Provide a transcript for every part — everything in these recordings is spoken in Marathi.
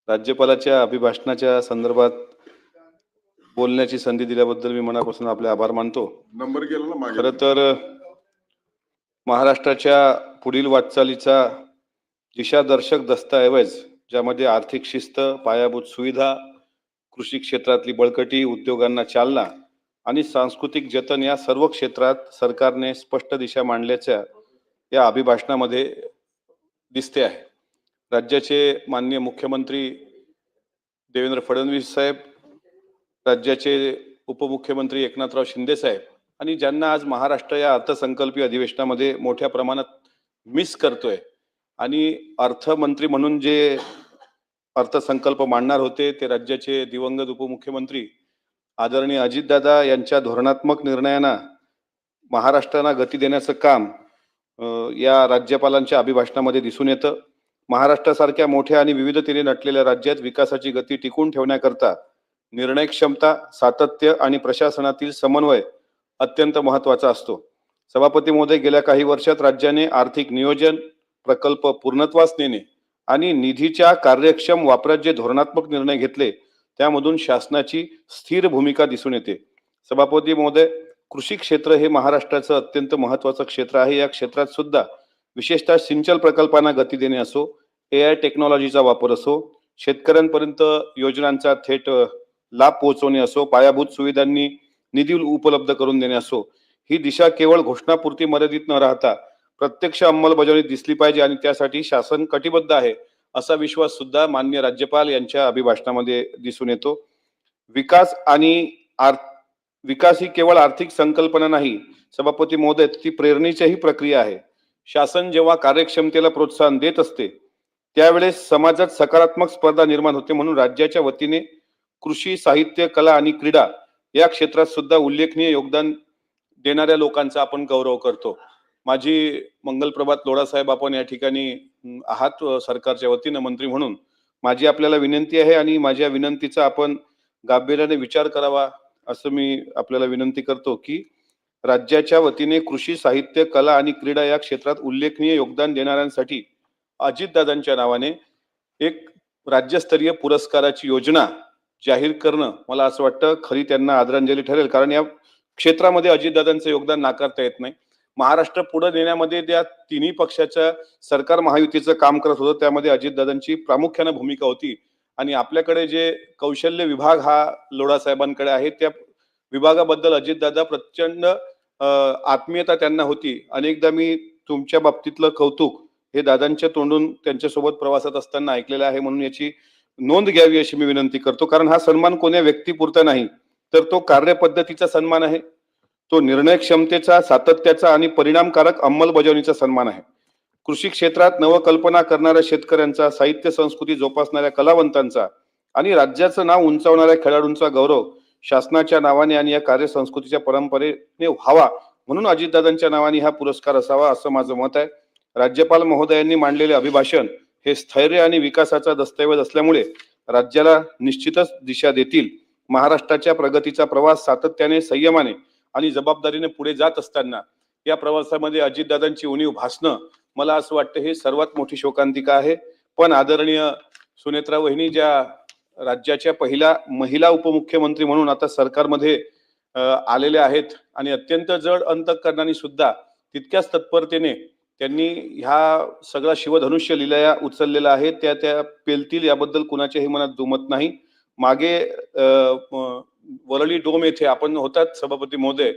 राज्यपालाच्या अभिभाषणाच्या संदर्भात बोलण्याची संधी दिल्याबद्दल मी मनापासून आपले आभार मानतो. नंबर गेला ना मागे. खरं तर महाराष्ट्राच्या पुढील वाटचालीचा दिशादर्शक दस्तऐवज ज्यामध्ये आर्थिक शिस्त, पायाभूत सुविधा, कृषी क्षेत्रातली बळकटी, उद्योगांना चालना आणि सांस्कृतिक जतन या सर्व क्षेत्रात सरकारने स्पष्ट दिशा मांडल्याच्या या अभिभाषणामध्ये दिसते आहे. राज्याचे माननीय मुख्यमंत्री देवेंद्र फडणवीस साहेब, राज्याचे उपमुख्यमंत्री एकनाथराव शिंदे साहेब आणि ज्यांना आज महाराष्ट्र या अर्थसंकल्पीय अधिवेशनामध्ये मोठ्या प्रमाणात मिस करतोय आणि अर्थमंत्री म्हणून जे अर्थसंकल्प मांडणार होते ते राज्याचे दिवंगत उपमुख्यमंत्री आदरणीय अजितदादा यांच्या धोरणात्मक निर्णयांना महाराष्ट्राला गती देण्याचं काम या राज्यपालांच्या अभिभाषणामध्ये दिसून येतं. महाराष्ट्रासारख्या मोठ्या आणि विविधतेने नटलेल्या राज्यात विकासाची गती टिकून ठेवण्याकरता निर्णय क्षमता, सातत्य आणि प्रशासनातील समन्वय अत्यंत महत्वाचा असतो. सभापती महोदय, गेल्या काही वर्षात राज्याने आर्थिक नियोजन, प्रकल्प पूर्णत्वास नेणे आणि निधीच्या कार्यक्षम वापरात जे धोरणात्मक निर्णय घेतले त्यामधून शासनाची स्थिर भूमिका दिसून येते. सभापती महोदय, कृषी क्षेत्र हे महाराष्ट्राचं अत्यंत महत्वाचं क्षेत्र आहे. या क्षेत्रात सुद्धा विशेषतः सिंचन प्रकल्पांना गती देणे असो, AI टेक्नॉलॉजीचा वापर असो, शेतकऱ्यांपर्यंत योजनांचा थेट लाभ पोहोचवणे असो, पायाभूत सुविधांनी निधी उपलब्ध करून देणे असो, ही दिशा केवळ घोषणापुरती मर्यादित न राहता प्रत्यक्ष अंमलबजावणी दिसली पाहिजे आणि त्यासाठी शासन कटिबद्ध आहे असा विश्वास सुद्धा माननीय राज्यपाल यांच्या अभिभाषणामध्ये दिसून येतो. विकास ही केवळ आर्थिक संकल्पना नाही सभापती महोदय, ती प्रेरणेची प्रक्रिया आहे. शासन जेव्हा कार्यक्षमतेला प्रोत्साहन देत असते त्यावेळेस समाजात सकारात्मक स्पर्धा निर्माण होते. म्हणून राज्याच्या वतीने कृषी, साहित्य, कला आणि क्रीडा या क्षेत्रात सुद्धा उल्लेखनीय योगदान देणाऱ्या लोकांचा आपण गौरव करतो. माझी मंगलप्रभात लोढा साहेब, आपण या ठिकाणी आहात सरकारच्या वतीनं मंत्री म्हणून, माझी आपल्याला विनंती आहे आणि माझ्या विनंतीचा आपण गांभीर्याने विचार करावा असं मी आपल्याला विनंती करतो की राज्याच्या वतीने कृषी, साहित्य, कला आणि क्रीडा या क्षेत्रात उल्लेखनीय योगदान देणाऱ्यांसाठी अजितदादांच्या नावाने एक राज्यस्तरीय पुरस्काराची योजना जाहीर करणं मला असं वाटतं खरी त्यांना आदरांजली ठरेल. कारण या क्षेत्रामध्ये अजितदादांचं योगदान नाकारता येत नाही. महाराष्ट्र पुढे नेण्यामध्ये त्या तिन्ही पक्षाच्या सरकार महायुतीचं काम करत होतं, त्यामध्ये अजितदादांची प्रामुख्याने भूमिका होती. आणि आपल्याकडे जे कौशल्य विभाग हा लोढा साहेबांकडे आहे, त्या विभागाबद्दल अजितदादा प्रचंड आत्मीयता त्यांना होती. अनेकदा मी तुमच्या बाबतीतलं कौतुक हे दादांच्या तोंडून त्यांच्यासोबत प्रवासात असताना ऐकलेलं आहे, म्हणून याची नोंद घ्यावी अशी मी विनंती करतो. कारण हा सन्मान कोण्या व्यक्तीपुरता नाही, तर तो कार्यपद्धतीचा सन्मान आहे, तो निर्णय क्षमतेचा, सातत्याचा आणि परिणामकारक अंमलबजावणीचा सन्मान आहे. कृषी क्षेत्रात नवकल्पना करणाऱ्या शेतकऱ्यांचा, साहित्य संस्कृती जोपासणाऱ्या कलावंतांचा आणि राज्याचं नाव उंचावणाऱ्या खेळाडूंचा गौरव शासनाच्या नावाने आणि या कार्यसंस्कृतीच्या परंपरेने व्हावा, म्हणून अजितदादांच्या नावाने हा पुरस्कार असावा असं माझं मत आहे. राज्यपाल महोदयांनी मांडलेले अभिभाषण हे स्थैर्य आणि विकासाचा दस्तऐवज असल्यामुळे राज्याला निश्चितच दिशा देतील. महाराष्ट्राच्या प्रगतीचा प्रवास सातत्याने, संयमाने आणि जबाबदारीने पुढे जात असताना या प्रवासामध्ये अजितदादांची उणीव भासणं मला असं वाटतं हे सर्वात मोठी शोकांतिका आहे. पण आदरणीय सुनेत्रा वहिनी ज्या राज्याच्या पहिल्या महिला उपमुख्यमंत्री म्हणून आता सरकारमध्ये आलेल्या आहेत आणि अत्यंत जड अंतःकरणाने सुद्धा तितक्याच तत्परतेने त्यांनी ह्या सगळा शिवधनुष्य लिलाया उचललेला आहे, त्या पेलतील याबद्दल कुणाच्याही मनात दुमत नाही. मागे वरळी डोम येथे आपण होतात सभापती महोदय,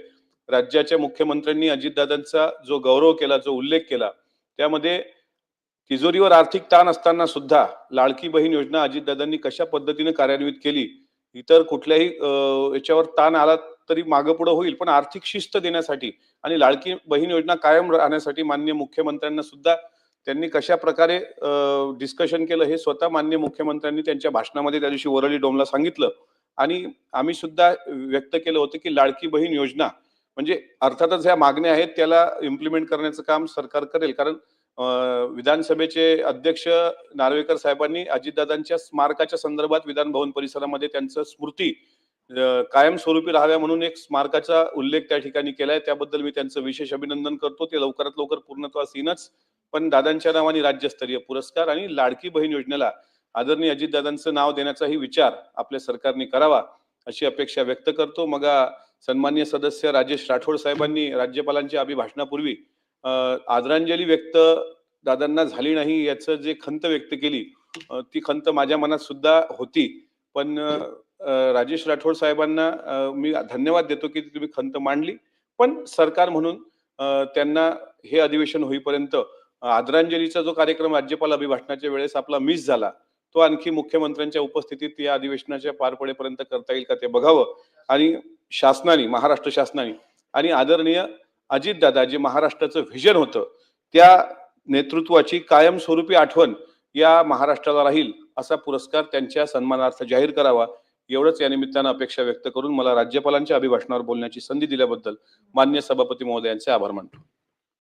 राज्याच्या मुख्यमंत्र्यांनी अजितदादांचा जो गौरव केला, जो उल्लेख केला, त्यामध्ये तिजोरीवर आर्थिक ताण असताना सुद्धा लाडकी बहीण योजना अजितदादांनी कशा पद्धतीने कार्यान्वित केली. इतर कुठल्याही याच्यावर ताण आला तरी मागे पुढे होईल, पण आर्थिक शिस्त देण्यासाठी आणि लाडकी बहीण योजना कायम राहण्यासाठी माननीय मुख्यमंत्र्यांना सुद्धा त्यांनी कशा प्रकारे डिस्कशन केलं हे स्वतः माननीय मुख्यमंत्र्यांनी त्यांच्या भाषणामध्ये त्या दिवशी वरळी डोमला सांगितलं. आणि आम्ही सुद्धा व्यक्त केलं होतं की लाडकी बहीण योजना म्हणजे अर्थातच ह्या मागण्या आहेत त्याला इम्प्लिमेंट करण्याचं काम सरकार करेल. कारण विधानसभेचे अध्यक्ष नार्वेकर साहेबांनी अजितदादांच्या स्मारकाच्या संदर्भात विधान भवन परिसरामध्ये त्यांचं स्मृती कायमस्वरूपी राहाव्या म्हणून एक स्मारकाचा उल्लेख त्या ठिकाणी केलाय. त्याबद्दल मी त्यांचं विशेष अभिनंदन करतो. ते लवकरात लवकर पूर्णत्वास येईनच, पण दादांच्या नावाने राज्यस्तरीय पुरस्कार आणि लाडकी बहीण योजनेला आदरणीय अजितदादांचं नाव देण्याचाही विचार आपल्या सरकारने करावा अशी अपेक्षा व्यक्त करतो. मग सन्माननीय सदस्य राजेश राठोड साहेबांनी राज्यपालांच्या अभिभाषणापूर्वी आदरांजली व्यक्त दादांना झाली नाही याचं जे खंत व्यक्त केली, ती खंत माझ्या मनात सुद्धा होती. पण राजेश राठोड साहेबांना मी धन्यवाद देतो की तुम्ही खंत मांडली. पण सरकार म्हणून त्यांना हे अधिवेशन होईपर्यंत आदरांजलीचा जो कार्यक्रम राज्यपाल अभिभाषणाच्या वेळेस आपला मिस झाला, तो आणखी मुख्यमंत्र्यांच्या उपस्थितीत या अधिवेशनाच्या पार पडेपर्यंत करता येईल का ते बघावं. आणि शासनाने, महाराष्ट्र शासनाने आणि आदरणीय अजितदादा जे महाराष्ट्राचं व्हिजन होतं, त्या नेतृत्वाची कायमस्वरूपी आठवण या महाराष्ट्राला राहील असा पुरस्कार त्यांच्या सन्मानार्थ जाहीर करावा. एवढंच या निमित्तानं अपेक्षा व्यक्त करून मला राज्यपालांच्या अभिभाषणावर बोलण्याची संधी दिल्याबद्दल मान्य सभापती महोदयांचे आभार मानतो.